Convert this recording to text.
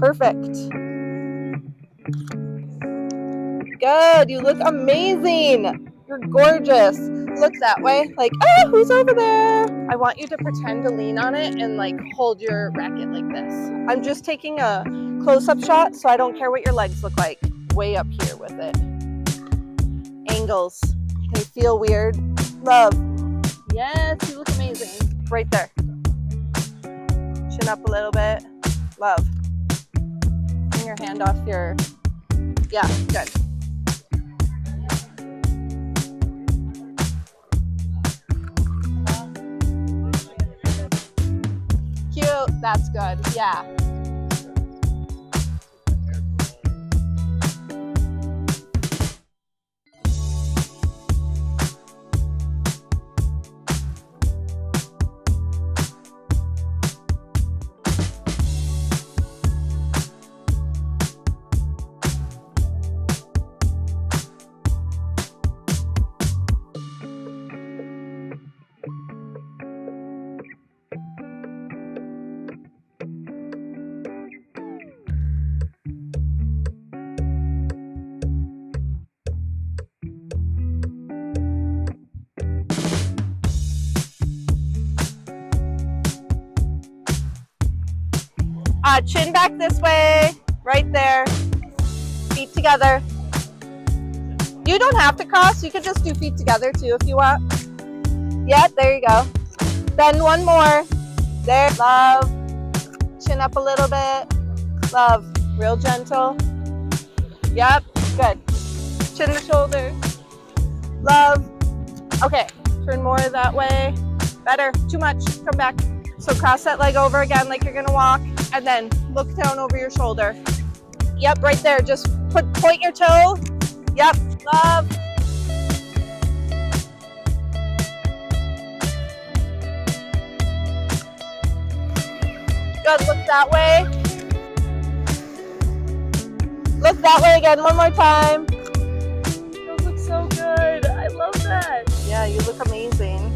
Perfect. Good, you look amazing. You're gorgeous. Look that way, like, oh, who's over there? I want you to pretend to lean on it and like hold your racket like this. I'm just taking a close-up shot, so I don't care what your legs look like. Way up here with it. Angles. They feel weird. Love. Yes, you look amazing. Right there. Chin up a little bit. Love. Bring your hand off your, yeah, good. Cute, that's good, yeah. Chin back this way, right there, feet together. You don't have to cross, you could just do feet together too if you want. Yeah, there you go. Then one more. There, love. Chin up a little bit. Love, real gentle. Yep, good. Chin the shoulders. Love. Okay, turn more that way. Better, too much, come back. So cross that leg over again like you're gonna walk, and then look down over your shoulder. Yep, right there, just point your toe. Yep, love. Good, look that way. Look that way again, one more time. Those look so good, I love that. Yeah, you look amazing.